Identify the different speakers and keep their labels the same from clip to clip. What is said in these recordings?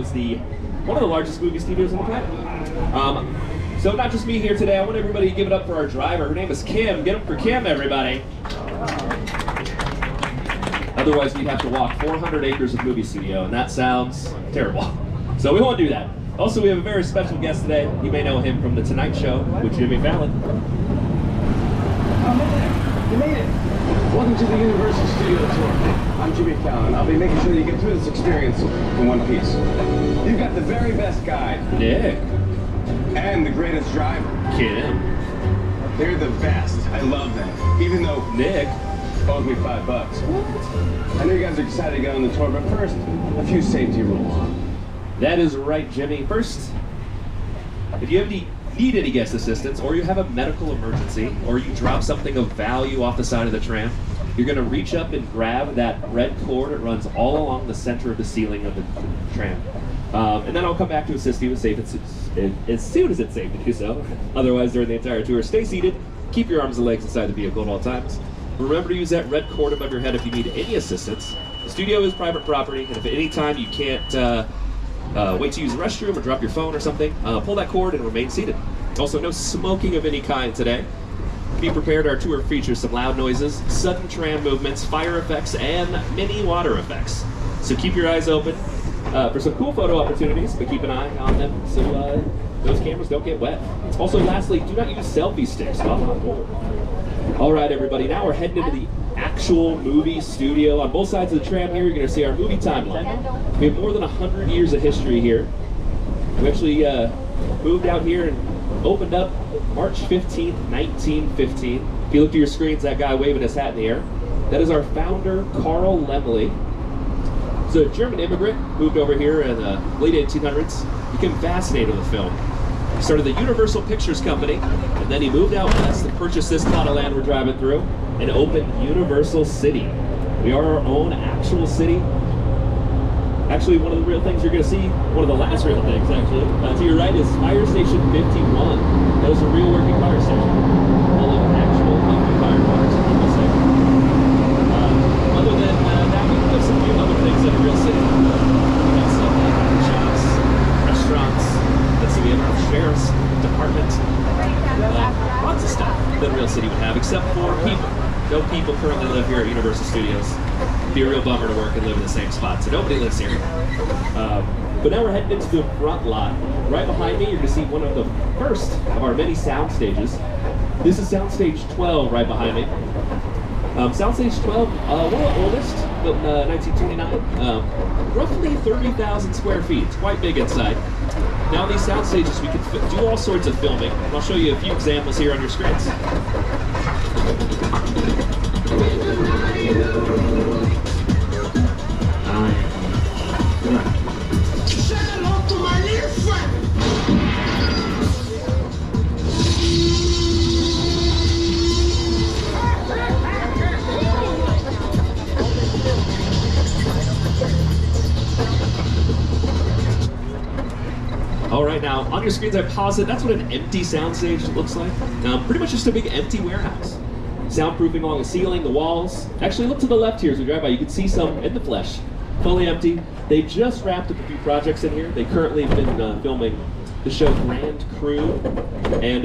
Speaker 1: Studio is one of the largest movie studios on the planet. So not just me here today, I want everybody to give it up for our driver. Her name is Kim. Get up for Kim, everybody. Otherwise, we'd have to walk 400 acres of movie studio, and that sounds terrible. So we won't do that. Also, we have a very special guest today. You may know him from The Tonight Show with Jimmy Fallon.
Speaker 2: You made it. Welcome to the Universal Studio Tour. I'm Jimmy Fallon. I'll be making sure that you get through this experience in one piece. You've got the very best guide.
Speaker 1: Nick.
Speaker 2: And the greatest driver.
Speaker 1: Kim.
Speaker 2: They're the best. I love them. Even though
Speaker 1: Nick
Speaker 2: owed me $5. What? I know you guys are excited to get on the tour, but first, a few safety rules.
Speaker 1: That is right, Jimmy. First, if you need any guest assistance, or you have a medical emergency, or you drop something of value off the side of the tram, you're going to reach up and grab that red cord that runs all along the center of the ceiling of the tram. And then I'll come back to assist you as soon as it's safe to do so. Otherwise, during the entire tour, stay seated, keep your arms and legs inside the vehicle at all times. Remember to use that red cord above your head if you need any assistance. The studio is private property, and if at any time you can't wait to use the restroom or drop your phone or something, pull that cord and remain seated. Also, no smoking of any kind today. Be prepared, our tour features some loud noises, sudden tram movements, fire effects, and mini water effects. So keep your eyes open for some cool photo opportunities, but keep an eye on them so those cameras don't get wet. Also, lastly, do not use selfie sticks. All right, everybody, now we're heading into the actual movie studio. On both sides of the tram here, you're going to see our movie timeline. We have more than 100 years of history here. We actually moved out here and opened up March 15th, 1915. If you look at your screens, that guy waving his hat in the air, that is our founder, Carl Laemmle. He's a German immigrant, moved over here in the late 1800s, became fascinated with film. He started the Universal Pictures Company, and then he moved out west to purchase this plot of land we're driving through and opened Universal City. We are our own actual city. Actually, one of the real things you're going to see, one of the last real things actually, to your right is Fire Station 51. That is a real working fire station. Full of actual firefighters. Other than that, we have some few other things in a real city. We got stuff like shops, restaurants. Let's see, we have our sheriff's department. Lots of stuff that a real city would have, except for people. No people currently live here at Universal Studios. It'd be a real bummer to work and live in the same spot, so nobody lives here. But now we're heading into the front lot. Right behind me, you're going to see one of the first of our many sound stages. This is Soundstage 12 right behind me. Soundstage 12, one of the oldest, built in 1929. Roughly 30,000 square feet. It's quite big inside. Now these sound stages, we can do all sorts of filming. I'll show you a few examples here on your screens. All right, now on your screens I pause it. That's what an empty soundstage looks like. Pretty much just a big empty warehouse. Soundproofing along the ceiling, the walls. Actually, look to the left here as we drive by. You can see some in the flesh, fully empty. They just wrapped up a few projects in here. They currently have been filming the show Grand Crew and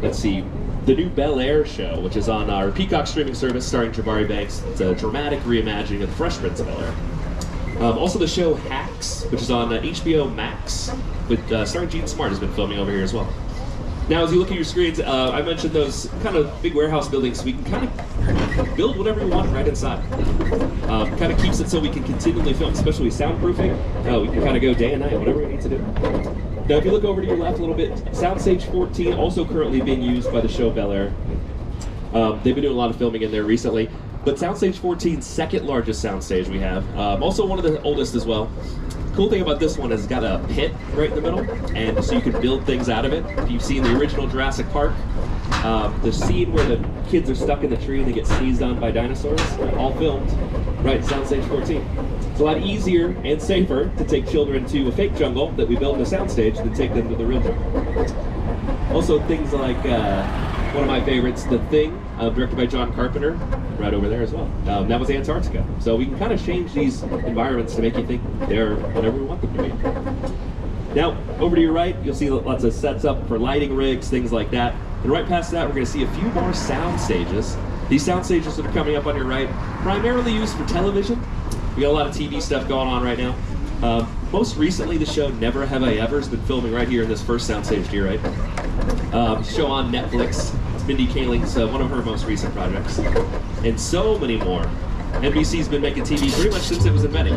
Speaker 1: let's see, the new Bel Air show, which is on our Peacock streaming service starring Jabari Banks. It's a dramatic reimagining of the Fresh Prince of Bel Air. Also the show Hacks, which is on HBO Max, with starring Gene Smart, has been filming over here as well. Now, as you look at your screens, I mentioned those kind of big warehouse buildings, so we can kind of build whatever we want right inside. Kind of keeps it so we can continually film, especially soundproofing. We can kind of go day and night, whatever we need to do. Now, if you look over to your left a little bit, Soundstage 14, also currently being used by the show Bel Air. They've been doing a lot of filming in there recently. But Soundstage 14, second largest soundstage we have. Also one of the oldest as well. Cool thing about this one is it's got a pit right in the middle, and so you can build things out of it. If you've seen the original Jurassic Park, the scene where the kids are stuck in the tree and they get sneezed on by dinosaurs, all filmed right in Soundstage 14. It's a lot easier and safer to take children to a fake jungle that we built in a soundstage than take them to the real jungle. Also things like, one of my favorites, The Thing. directed by John Carpenter, right over there as well. That was Antarctica. So we can kind of change these environments to make you think they're whatever we want them to be. Now, over to your right, you'll see lots of sets up for lighting rigs, things like that. And right past that, we're going to see a few more sound stages. These sound stages that are coming up on your right, primarily used for television. We got a lot of TV stuff going on right now. Most recently, the show Never Have I Ever has been filming right here in this first soundstage to your right. Show on Netflix. It's Mindy Kaling's one of her most recent projects. And so many more. NBC's been making TV pretty much since it was invented.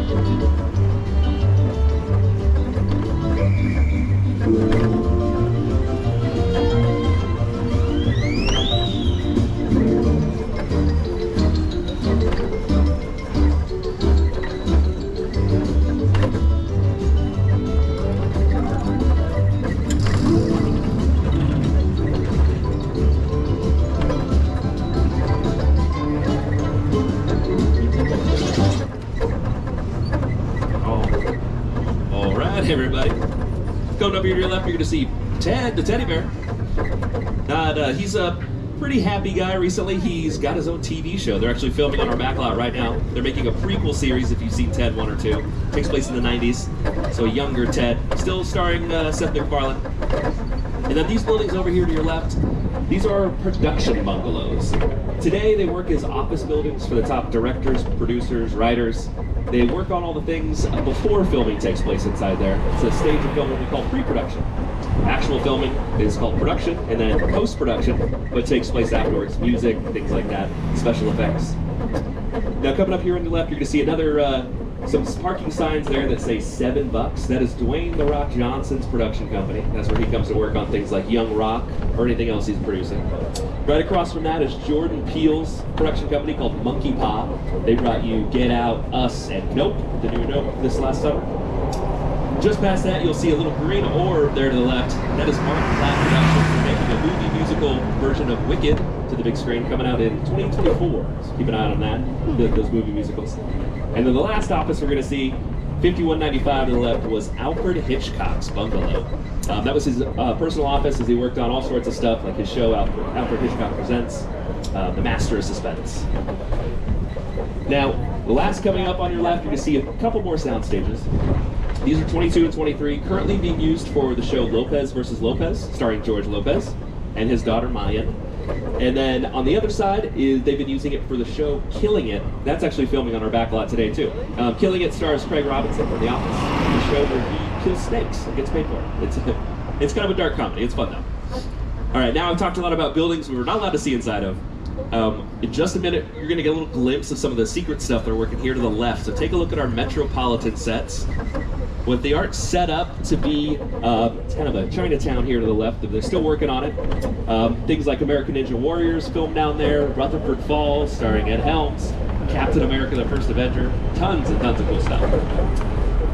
Speaker 1: Everybody. Coming up here to your left, you're going to see Ted, the teddy bear. He's a pretty happy guy recently. He's got his own TV show. They're actually filming on our backlot right now. They're making a prequel series, if you've seen Ted 1 or 2. Takes place in the 90s. So a younger Ted. Still starring Seth MacFarlane. And then these buildings over here to your left, these are production bungalows. Today they work as office buildings for the top directors, producers, writers. They work on all the things before filming takes place inside there. It's a stage of filming we call pre-production. Actual filming is called production, and then post-production, what takes place afterwards, music, things like that, special effects. Now coming up here on the left, you're going to see another, some parking signs there that say $7. That is Dwayne "The Rock" Johnson's production company. That's where he comes to work on things like Young Rock or anything else he's producing. Right across from that is Jordan Peele's production company called Monkey Paw. They brought you Get Out, Us, and Nope, the new Nope, this last summer. Just past that, you'll see a little green orb there to the left. That is Mark Platt Productions. They're making a movie musical version of Wicked to the big screen coming out in 2024. So keep an eye on that, those movie musicals. And then the last office we're going to see, 5195 to the left, was Alfred Hitchcock's Bungalow. That was his personal office as he worked on all sorts of stuff, like his show Alfred Hitchcock Presents, The Master of Suspense. Now, the last coming up on your left, you're going to see a couple more sound stages. These are 22 and 23, currently being used for the show Lopez vs. Lopez, starring George Lopez and his daughter Mayan. And then on the other side, they've been using it for the show Killing It. That's actually filming on our backlot today, too. Killing It stars Craig Robinson from The Office, the show where he kills snakes and gets paid for it. It's kind of a dark comedy. It's fun, though. All right, now I've talked a lot about buildings we were not allowed to see inside of. In just a minute, you're going to get a little glimpse of some of the secret stuff they're working here to the left. So take a look at our Metropolitan Sets. What they aren't set up to be, it's kind of a Chinatown here to the left, they're still working on it. Things like American Ninja Warriors filmed down there, Rutherford Falls starring Ed Helms, Captain America the First Avenger, tons and tons of cool stuff.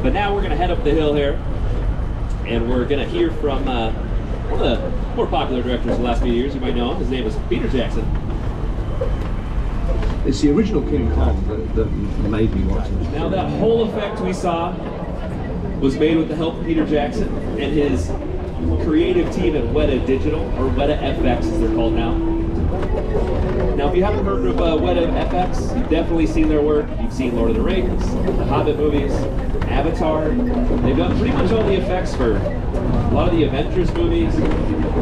Speaker 1: But now we're going to head up the hill here, and we're going to hear from one of the more popular directors of the last few years. You might know him. His name is Peter Jackson.
Speaker 3: It's the original King Kong that made me watch it.
Speaker 1: Now that whole effect we saw was made with the help of Peter Jackson and his creative team at Weta Digital, or Weta FX as they're called now. Now if you haven't heard of Weta FX, you've definitely seen their work. You've seen Lord of the Rings, the Hobbit movies, Avatar. They've done pretty much all the effects for a lot of the Avengers movies,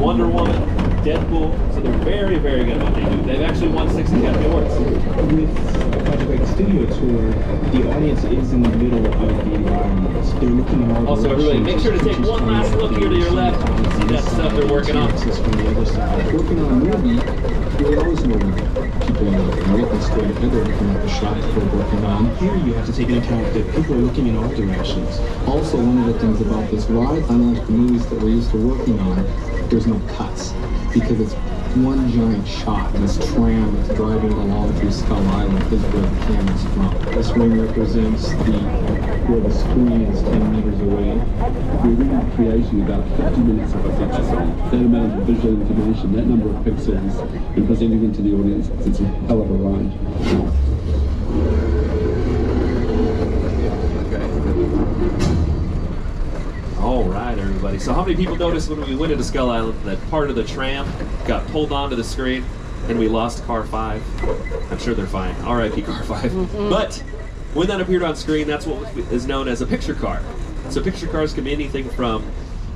Speaker 1: Wonder Woman, Deadpool, so they're very, very good at what they do. They've actually won 6 Academy Awards.
Speaker 4: With a project like Studio Tour, the audience is in the middle of the environment. They're looking in all
Speaker 1: Also, everybody, make sure to take one last look here to your left. See that stuff they're working on.
Speaker 4: From the other side. Working on a movie, you'll always know people are looking straight ahead, they're looking at the shot that they're working on. Here you have to take into account that people are looking in all directions. Also, one of the things about this ride, unlike the movies that we're used to working on, there's no cuts, because it's one giant shot. This tram that's driving along through Skull Island is where the camera's from. This ring represents where the screen is 10 meters away.
Speaker 5: We're really creating about 50 minutes of a feature film. That amount of visual information, that number of pixels, and presenting it to the audience, it's a hell of a ride.
Speaker 1: All right, everybody. So how many people noticed when we went into Skull Island that part of the tram got pulled onto the screen? and we lost Car 5. I'm sure they're fine. R.I.P. Car 5. But when that appeared on screen, that's what is known as a picture car. So picture cars can be anything from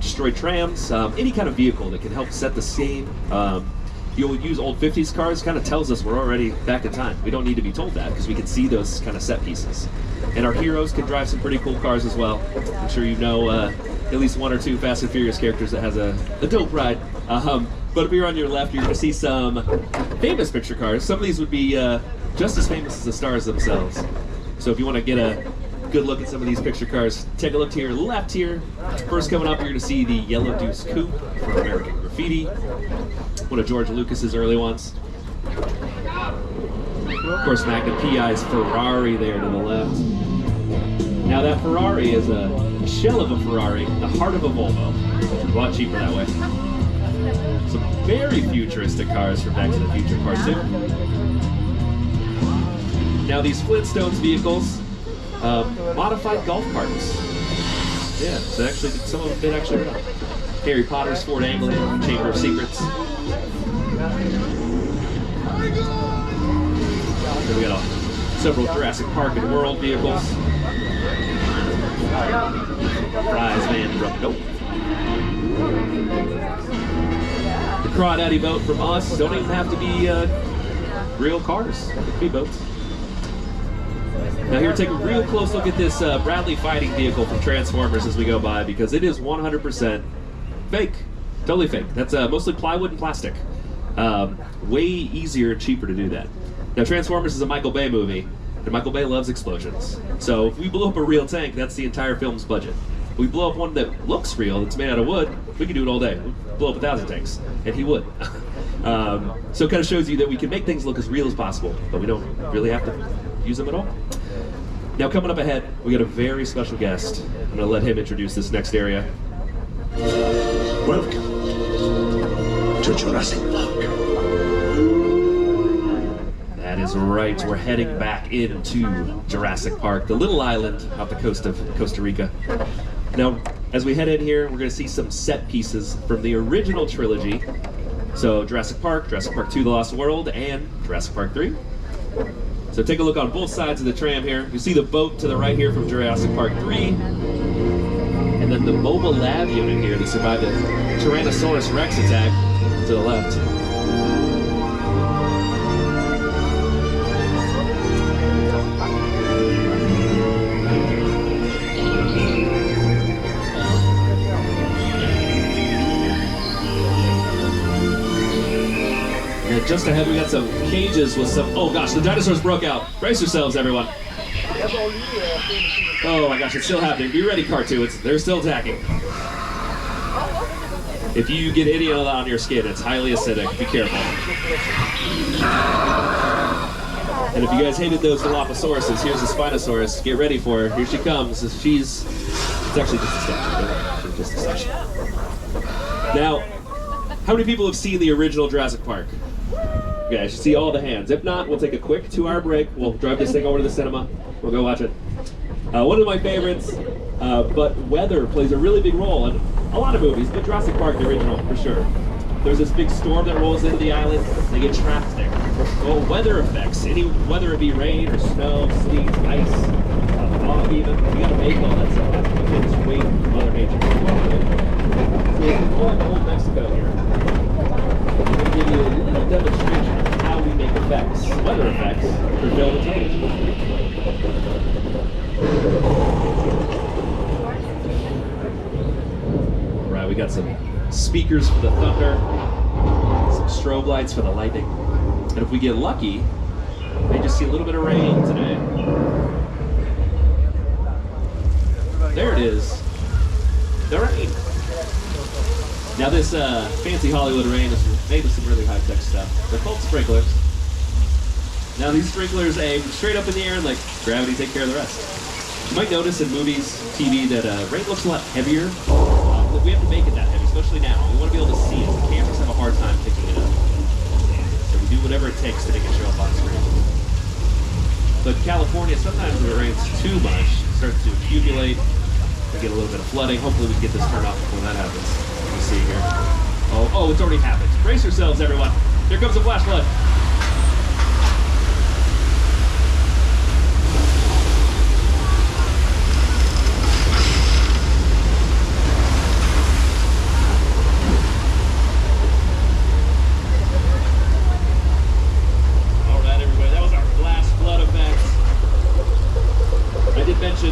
Speaker 1: destroyed trams, any kind of vehicle that can help set the scene. You'll use old 50s cars, kind of tells us we're already back in time. We don't need to be told that because we can see those kind of set pieces. And our heroes can drive some pretty cool cars as well. I'm sure you know at least one or two Fast and Furious characters that has a dope ride. But if you're on your left, you're going to see some famous picture cars. Some of these would be just as famous as the stars themselves. So if you want to get a good look at some of these picture cars, take a look to your left here. First coming up, you're going to see the Yellow Deuce Coupe from American Graffiti, one of George Lucas's early ones. Of course, Magnum PI's Ferrari there to the left. Now that Ferrari is a shell of a Ferrari, the heart of a Volvo. A lot cheaper that way. Some very futuristic cars from Back to the Future cartoon. Now these Flintstones vehicles, modified golf carts. Yeah, so actually, some of them did actually run. Harry Potter's Ford Anglia, Chamber of Secrets. Then we got several Jurassic Park and World vehicles. Prize Van from Nope. The Crawdaddy boat from us don't even have to be real cars. It could be boats. Now here, take a real close look at this Bradley fighting vehicle from Transformers as we go by, because it is 100% fake. Totally fake. That's mostly plywood and plastic. Way easier and cheaper to do that. Now Transformers is a Michael Bay movie, and Michael Bay loves explosions. So if we blow up a real tank, that's the entire film's budget. If we blow up one that looks real, that's made out of wood, we can do it all day. We'd blow up 1,000 tanks, and he would. So it kind of shows you that we can make things look as real as possible, but we don't really have to use them at all. Now coming up ahead, we got a very special guest. I'm going to let him introduce this next area.
Speaker 6: Welcome to Jurassic Park.
Speaker 1: That is right, we're heading back into Jurassic Park, the little island off the coast of Costa Rica. Now, as we head in here, we're going to see some set pieces from the original trilogy. So Jurassic Park 2, The Lost World, and Jurassic Park 3. So take a look on both sides of the tram here. You see the boat to the right here from Jurassic Park 3. And then the mobile lab unit here that survived the Tyrannosaurus Rex attack to the left. And just ahead we got some cages with some, oh gosh, the dinosaurs broke out. Brace yourselves, everyone. Oh my gosh, it's still happening. Be ready, cartoons. They're still attacking. If you get any of that on your skin, it's highly acidic. Be careful. And if you guys hated those Dilophosaurus, here's the Spinosaurus. Get ready for her. Here she comes. It's actually just a statue. It's just a statue. Now, how many people have seen the original Jurassic Park? Okay, I should see all the hands. If not, we'll take a quick 2-hour break. We'll drive this thing over to the cinema. We'll go watch it. One of my favorites, but weather plays a really big role in a lot of movies, but Jurassic Park, the original, for sure. There's this big storm that rolls into the island. They get trapped there. Well, weather effects, whether it be rain or snow, sleet, ice, fog even, you gotta make all that stuff happen. You can't just wait for Mother Nature to work with it. So if we're going to Old Mexico here, I'm going to give you a little demonstration of how we make effects, weather effects, for film and television. Right, we got some speakers for the thunder, some strobe lights for the lightning, and if we get lucky, we may just see a little bit of rain today. There it is, the rain. Now this fancy Hollywood rain is made with some really high-tech stuff. They're called sprinklers. Now these sprinklers aim straight up in the air and let gravity take care of the rest. You might notice in movies, TV, that rain looks a lot heavier. We have to make it that heavy, especially now. We want to be able to see it. The cameras have a hard time picking it up. So we do whatever it takes to make it show up on screen. But California, sometimes when it rains too much, it starts to accumulate. We get a little bit of flooding. Hopefully we can get this turned off before that happens. You see here. Oh, it's already happened. Brace yourselves, everyone. Here comes the flash flood.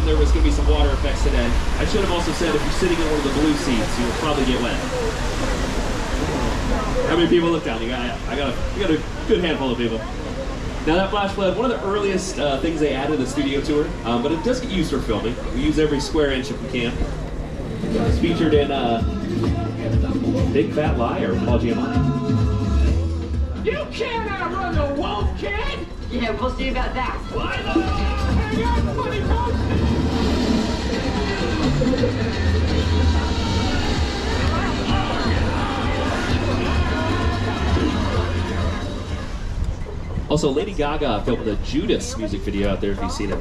Speaker 1: There was going to be some water effects today. I should have also said if you're sitting in one of the blue seats, you'll probably get wet. How many people look down? I got a good handful of people. Now that flash flood, one of the earliest things they added to the studio tour, but it does get used for filming. We use every square inch if we can. It's featured in Big Fat Lie or Paul Giamatti.
Speaker 7: You can't outrun the wolf, kid!
Speaker 8: Yeah, we'll see about that.
Speaker 7: Why not? Hang on, buddy,
Speaker 1: Also, Lady Gaga filmed the Judas music video out there if you've seen it.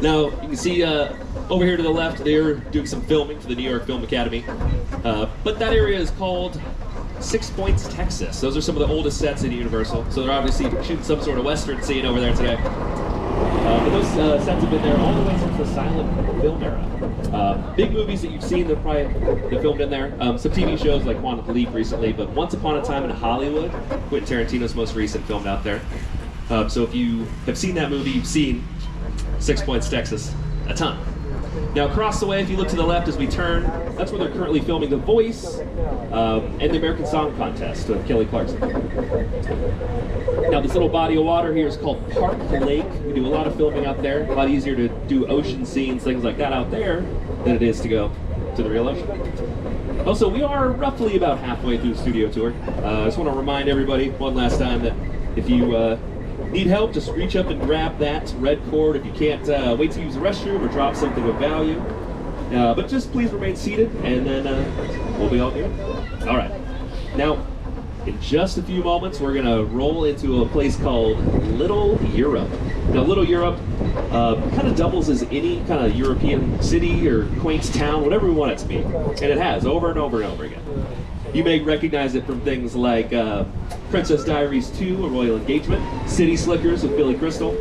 Speaker 1: Now, you can see over here to the left, they're doing some filming for the New York Film Academy. But that area is called 6 Points, Texas. Those are some of the oldest sets in Universal. So they're obviously shooting some sort of Western scene over there today. But those sets have been there all the way since the silent film era. Big movies that you've seen, they're filmed in there. Some TV shows like Quantum Leap recently, but Once Upon a Time in Hollywood, Quentin Tarantino's most recent, filmed out there. So if you have seen that movie, you've seen 6 Points, Texas, a ton. Now across the way, if you look to the left as we turn, that's where they're currently filming The Voice and the American Song Contest with Kelly Clarkson. Now this little body of water here is called Park Lake. We do a lot of filming out there. A lot easier to do ocean scenes, things like that out there than it is to go to the real ocean. Also, we are roughly about halfway through the studio tour. I just want to remind everybody one last time that if you need help, just reach up and grab that red cord. If you can't wait to use the restroom or drop something of value. But just please remain seated, and then we'll be all good. All right. Now, in just a few moments, we're going to roll into a place called Little Europe. Now, Little Europe kind of doubles as any kind of European city or quaint town, whatever we want it to be. And it has, over and over and over again. You may recognize it from things like Princess Diaries 2, A Royal Engagement, City Slickers with Billy Crystal.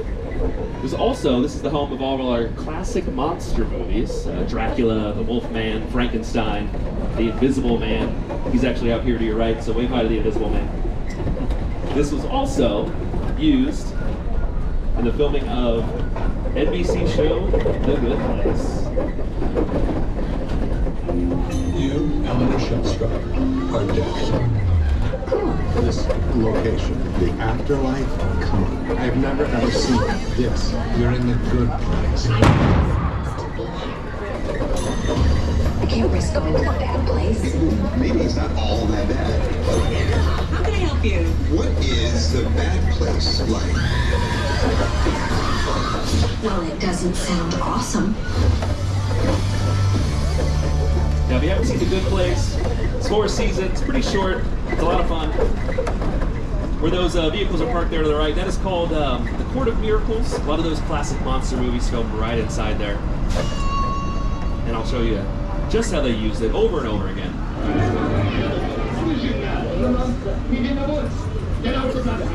Speaker 1: There's also, this is the home of all of our classic monster movies, Dracula, the Wolfman, Frankenstein, the Invisible Man. He's actually out here to your right, so wave hi to the Invisible Man. This was also used in the filming of NBC show The Good Place.
Speaker 6: You, Eleanor Shellstrop, are dead. This location, the afterlife, come on. I've never ever seen this. You're in the good place.
Speaker 8: I can't risk going to a bad place.
Speaker 6: Maybe it's not all that bad.
Speaker 8: How can I help you?
Speaker 6: What is the bad place like?
Speaker 8: Well, it doesn't sound awesome.
Speaker 1: Now, if you haven't seen The Good Place, it's 4 seasons, pretty short, it's a lot of fun. Where those vehicles are parked there to the right, that is called the Court of Miracles. A lot of those classic monster movies filmed right inside there. And I'll show you just how they used it over and over again.
Speaker 7: He's in the woods. Get out of the house.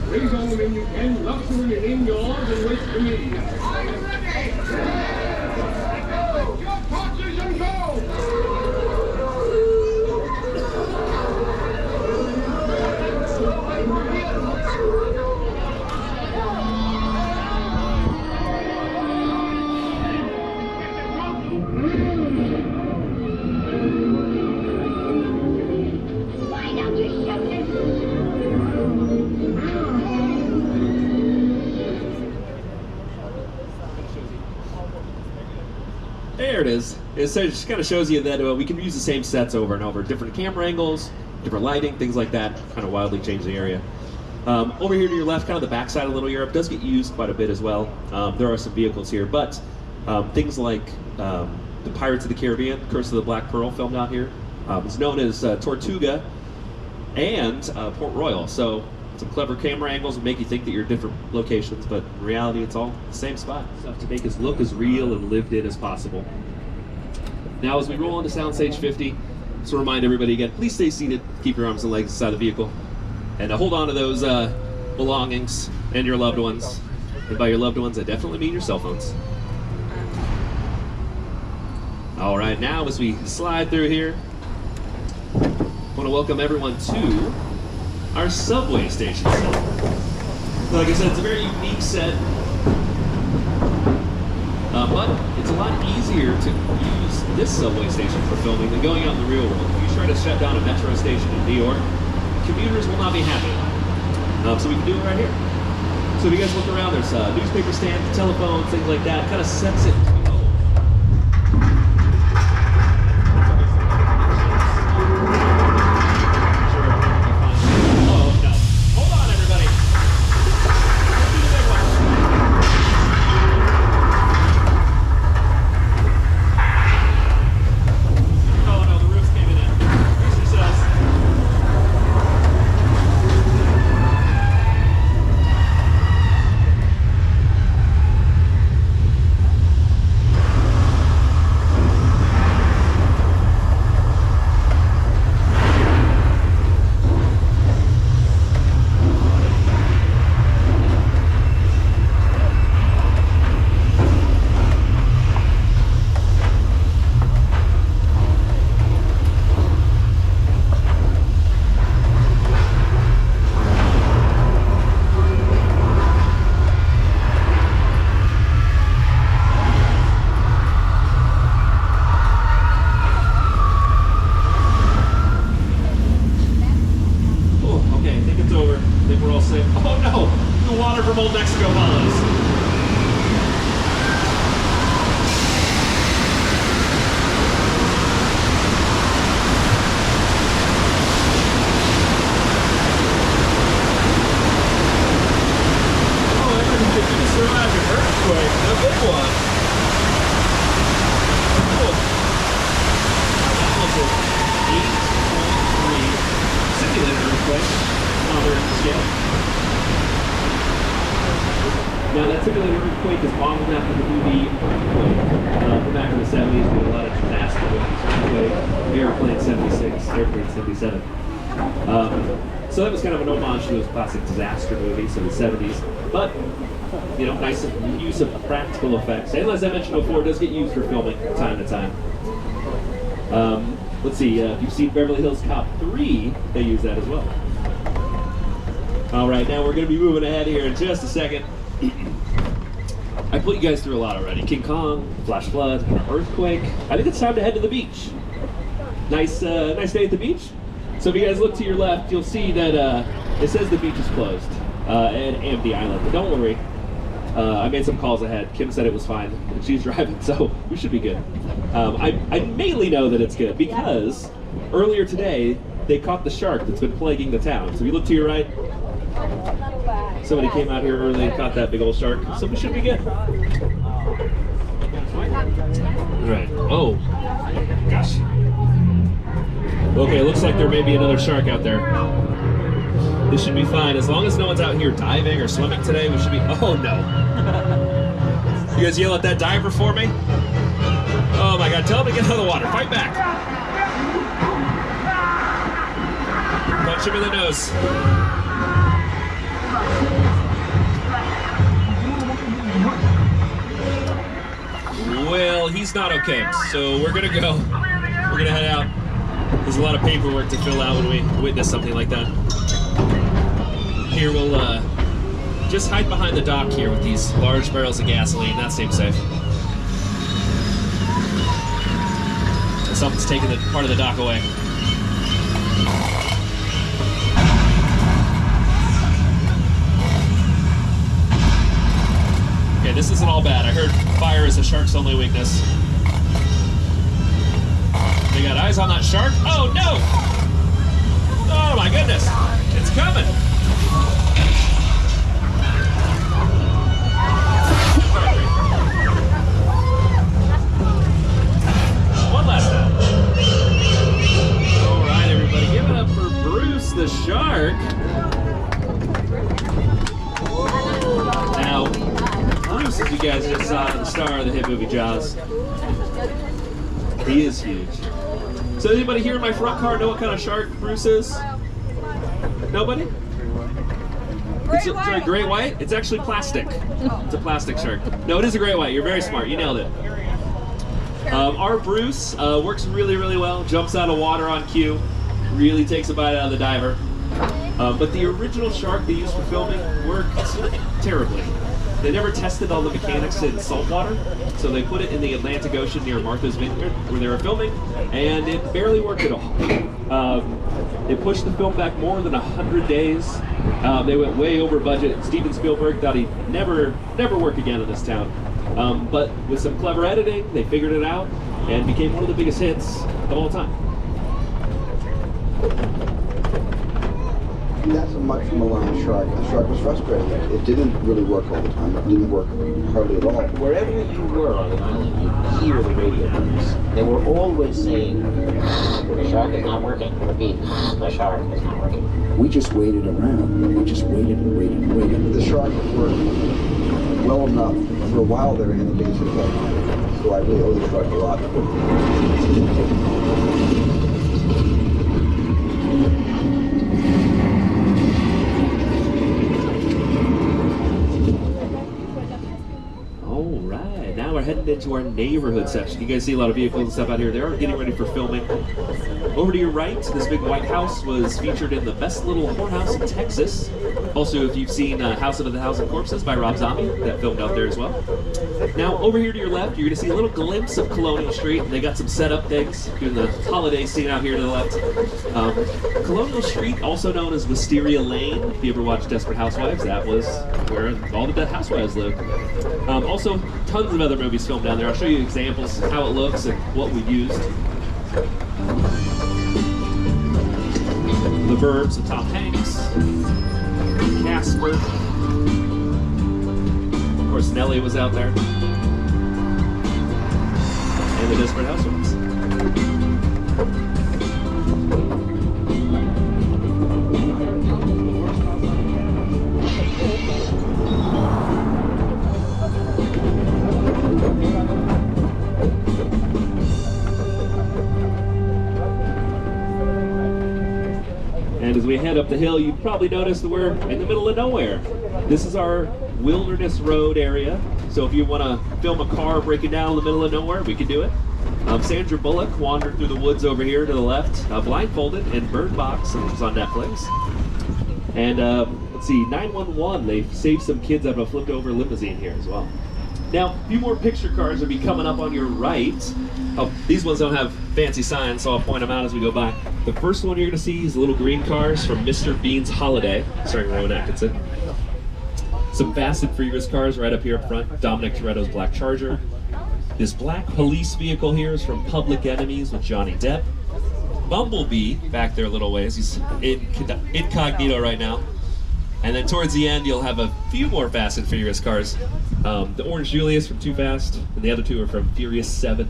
Speaker 7: Bring home when you can. Luxury in yours and wait for me. I'm ready. Go! Your torches and go!
Speaker 1: There it is. It just kind of shows you that we can use the same sets over and over. Different camera angles, different lighting, things like that. Kind of wildly change the area. Over here to your left, kind of the backside of Little Europe, does get used quite a bit as well. There are some vehicles here, but things like the Pirates of the Caribbean, Curse of the Black Pearl, filmed out here. It's known as Tortuga and Port Royal. So some clever camera angles will make you think that you're in different locations, but in reality, it's all the same spot. Stuff to make us look as real and lived in as possible. Now, as we roll into Soundstage 50, just to remind everybody again, please stay seated, keep your arms and legs inside the vehicle. And hold on to those belongings and your loved ones. And by your loved ones, I definitely mean your cell phones. All right, now as we slide through here, I want to welcome everyone to our subway station set. Like I said, it's a very unique set, but it's a lot easier to use this subway station for filming than going out in the real world. If you try to shut down a metro station in New York, commuters will not be happy. So we can do it right here. So if you guys look around, there's newspaper stands, telephones, things like that. Kind of sets it. Now that simulated earthquake is modeled after the movie Earthquake from back in the 70s. We had a lot of disaster movies, Earthquake, Airplane 76, Airplane 77. So that was kind of an homage to those classic disaster movies in the 70s. But, you know, nice use of practical effects. And as I mentioned before, it does get used for filming from time to time. Let's see, if you've seen Beverly Hills Cop 3, they use that as well. All right, now we're going to be moving ahead here in just a second. I put you guys through a lot already. King Kong, flash flood, earthquake. I think it's time to head to the beach. Nice day at the beach. So if you guys look to your left, you'll see that it says the beach is closed at Amity Island. But don't worry. I made some calls ahead. Kim said it was fine, and she's driving, so we should be good. I mainly know that it's good because earlier today they caught the shark that's been plaguing the town. So if you look to your right, somebody came out here early and caught that big old shark, so we should be good. Right. Oh, gosh. Okay, looks like there may be another shark out there. This should be fine. As long as no one's out here diving or swimming today, we should be... Oh, no. You guys yell at that diver for me? Oh, my God. Tell him to get out of the water. Fight back. Punch him in the nose. Well, he's not okay, so we're gonna go. We're gonna head out. There's a lot of paperwork to fill out when we witness something like that. Here, we'll just hide behind the dock here with these large barrels of gasoline. That seems safe. Something's taking the part of the dock away. Okay, this isn't all bad. I heard fire is a shark's only weakness. They got eyes on that shark? Oh, no! Oh, my goodness! It's coming! One last time. All right, everybody, give it up for Bruce the shark. Now, Bruce, as you guys just saw, the star of the hit movie Jaws. He is huge. So anybody here in my front car know what kind of shark Bruce is? Nobody? It's a great white? It's actually plastic. It's a plastic shark. No, it is a great white. You're very smart. You nailed it. Our Bruce works really, really well. Jumps out of water on cue. Really takes a bite out of the diver. But the original shark they used for filming worked terribly. They never tested all the mechanics in saltwater, so they put it in the Atlantic Ocean near Martha's Vineyard where they were filming, and it barely worked at all. They pushed the film back more than 100 days. They went way over budget. Steven Spielberg thought he'd never work again in this town. But with some clever editing, they figured it out and became one of the biggest hits of all time.
Speaker 9: That's a much maligned shark. The shark was frustrated. It didn't really work all the time. It didn't work hardly at all.
Speaker 10: Wherever you were on the island, you hear the radio waves. They were always saying, the shark is not working. Repeat, the shark is not working.
Speaker 9: We just waited around. We just waited and waited and waited. The shark worked well enough for a while there in the basic level. So I really owe the shark a lot.
Speaker 1: We're heading into our neighborhood section. You guys see a lot of vehicles and stuff out here. They are getting ready for filming. Over to your right, this big white house was featured in The Best Little Whorehouse in Texas. Also, if you've seen House of the Thousand Corpses by Rob Zombie, that filmed out there as well. Now, over here to your left, you're going to see a little glimpse of Colonial Street. They got some setup things, doing the holiday scene out here to the left. Colonial Street, also known as Wisteria Lane. If you ever watched Desperate Housewives, that was where all the dead housewives lived. Also, tons of other movies filmed down there. I'll show you examples, how it looks, and what we've used. The Burbs of Tom Hanks, Casper, of course Nellie was out there, and the Desperate Housewives. And as we head up the hill, you probably noticed that we're in the middle of nowhere. This is our Wilderness Road area. So if you want to film a car breaking down in the middle of nowhere, we can do it. Sandra Bullock wandered through the woods over here to the left, blindfolded in Bird Box, which is on Netflix. And let's see, 911, they saved some kids out of a flipped over limousine here as well. Now, a few more picture cars will be coming up on your right. Oh, these ones don't have fancy signs, so I'll point them out as we go by. The first one you're going to see is little green cars from Mr. Bean's Holiday, starring Rowan Atkinson. Some Fast and Furious cars right up here up front. Dominic Toretto's Black Charger. This black police vehicle here is from Public Enemies with Johnny Depp. Bumblebee, back there a little ways, he's incognito right now. And then towards the end, you'll have a few more Fast and Furious cars. The Orange Julius from Too Fast, and the other two are from Furious 7.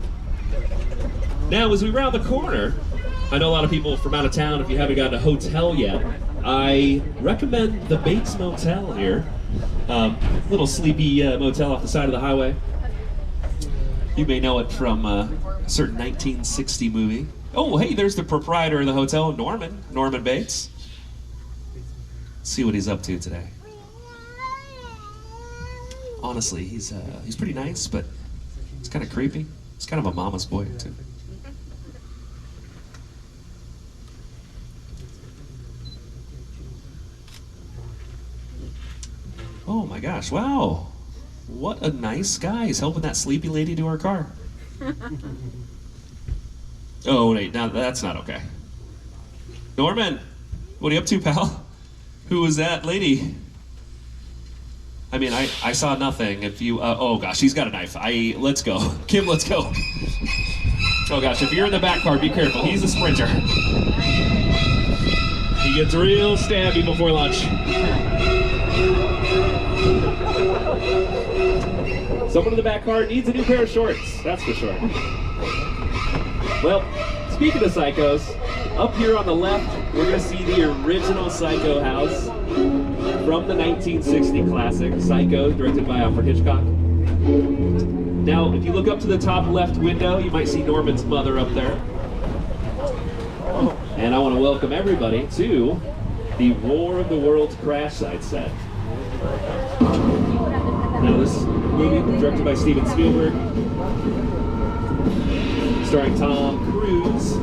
Speaker 1: Now, as we round the corner, I know a lot of people from out of town, if you haven't gotten a hotel yet, I recommend the Bates Motel here. Little sleepy motel off the side of the highway. You may know it from a certain 1960 movie. Oh, hey, there's the proprietor of the hotel, Norman Bates. Let's see what he's up to today. Honestly, he's pretty nice, but it's kind of creepy. He's kind of a mama's boy, too. Oh my gosh, wow. What a nice guy. He's helping that sleepy lady to her car. Oh, wait, now that's not okay. Norman, what are you up to, pal? Who was that lady? I mean, I saw nothing. If you, oh gosh, he's got a knife. Let's go. Kim, let's go. Oh gosh, if you're in the back car, be careful. He's a sprinter. He gets real stabby before lunch. Someone in the back car needs a new pair of shorts, that's for sure. Well, speaking of psychos, up here on the left, we're going to see the original Psycho house from the 1960 classic Psycho, directed by Alfred Hitchcock. Now, if you look up to the top left window, you might see Norman's mother up there. And I want to welcome everybody to the War of the Worlds crash site set. Now this movie, directed by Steven Spielberg, starring Tom Cruise.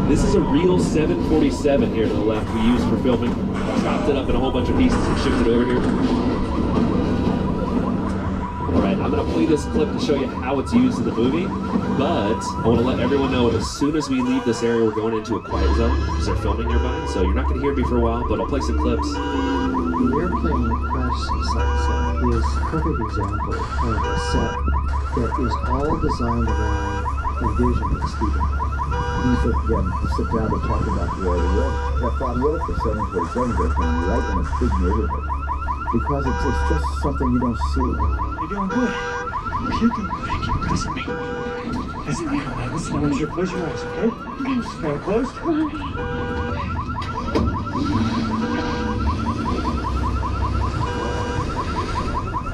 Speaker 1: This is a real 747 here to the left we used for filming. Chopped it up in a whole bunch of pieces and shipped it over here. Alright, I'm going to play this clip to show you how it's used in the movie, but I want to let everyone know as soon as we leave this area, we're going into a quiet zone because they're filming nearby, so you're not going to hear me for a while, but I'll play some clips.
Speaker 11: The airplane crash site set is a perfect example of a set that is all designed around the vision of Steven.
Speaker 9: You sit down to talk about the area. I thought, what if the 747 goes down right in a big neighborhood? Because it's just something you don't see.
Speaker 11: You're doing good. You can keep pressing me. That's not this is your close your eyes, okay? Now closed.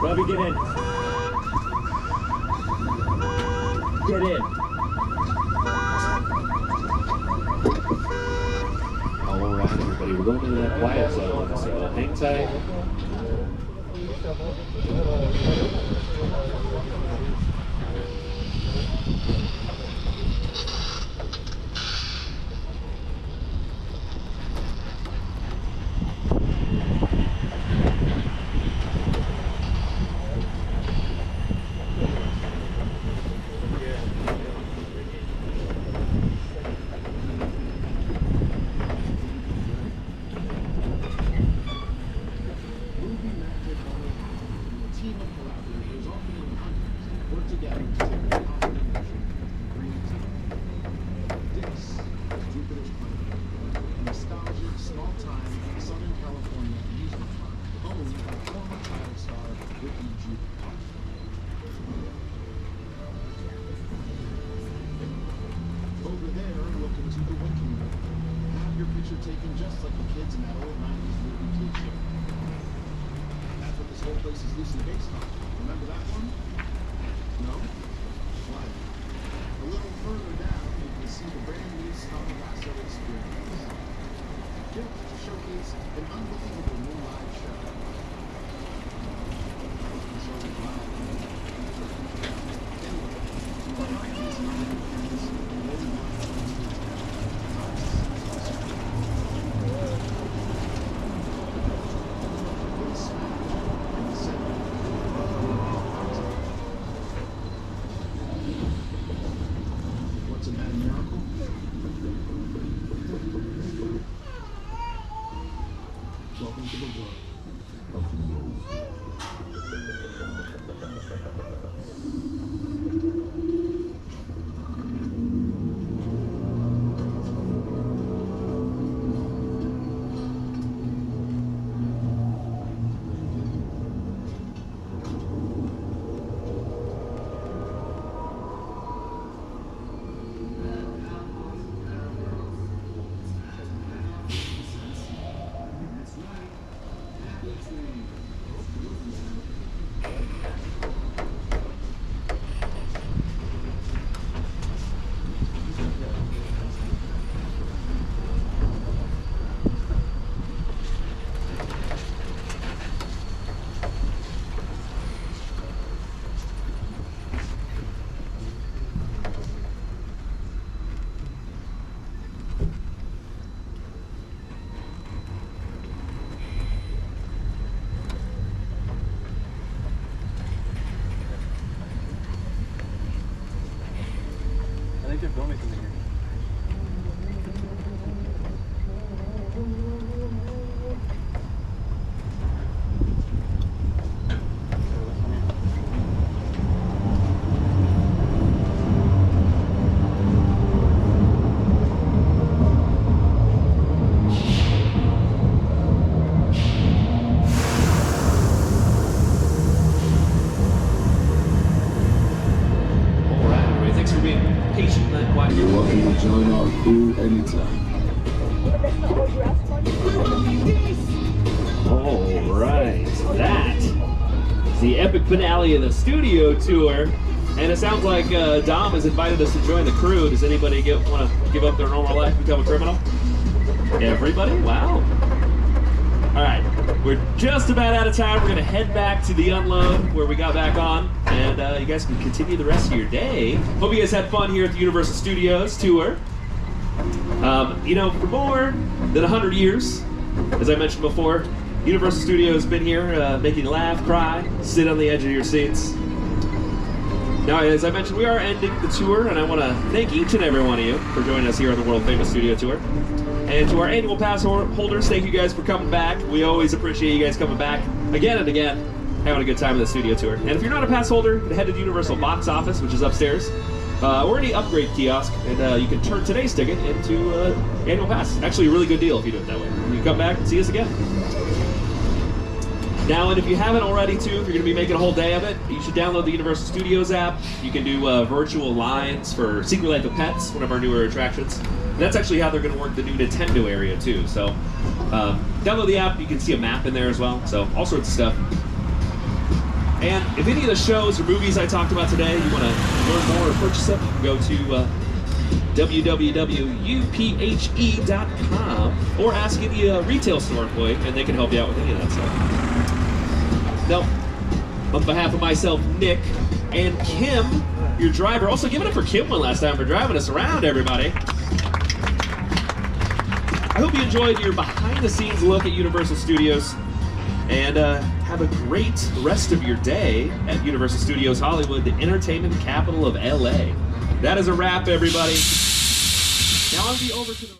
Speaker 11: Robbie, get in. Get in.
Speaker 1: Alright, everybody, we're going into that quiet zone, so hang tight.
Speaker 12: Taken just like the kids in that old 90s movie kid show. That's what this whole place is loosely based on. Remember that one? No? Why? A little further down, you can see the brand new Star Lasso experience. Built to showcase an unbelievable new live show. Welcome to the world of
Speaker 11: They're filming something here.
Speaker 5: You're welcome to join our crew anytime.
Speaker 1: Alright, that is the epic finale of the studio tour. And it sounds like Dom has invited us to join the crew. Does anybody want to give up their normal life and become a criminal? Everybody? Wow. All right, we're just about out of time. We're gonna head back to the unload where we got back on, and you guys can continue the rest of your day. Hope you guys had fun here at the Universal Studios tour. You know, for more than 100 years, as I mentioned before, Universal Studios has been here, making you laugh, cry, sit on the edge of your seats. Now, as I mentioned, we are ending the tour, and I want to thank each and every one of you for joining us here on the World Famous Studio Tour. And to our annual pass holders, thank you guys for coming back. We always appreciate you guys coming back again and again, having a good time at the studio tour. And if you're not a pass holder, head to the Universal box office, which is upstairs, or any upgrade kiosk, and you can turn today's ticket into annual pass. Actually, a really good deal if you do it that way. You come back and see us again. Now, and if you haven't already too, if you're going to be making a whole day of it, you should download the Universal Studios app. You can do virtual lines for Secret Life of Pets, one of our newer attractions. And that's actually how they're going to work the new Nintendo area too. So download the app, you can see a map in there as well. So all sorts of stuff. And if any of the shows or movies I talked about today, you want to learn more or purchase them, you can go to www.uphe.com or ask any retail store employee, and they can help you out with any of that stuff. Now, on behalf of myself, Nick, and Kim, your driver, also give it up for Kim one last time for driving us around, everybody. I hope you enjoyed your behind-the-scenes look at Universal Studios, and have a great rest of your day at Universal Studios Hollywood, the entertainment capital of LA. That is a wrap, everybody. Now I'll be over to the...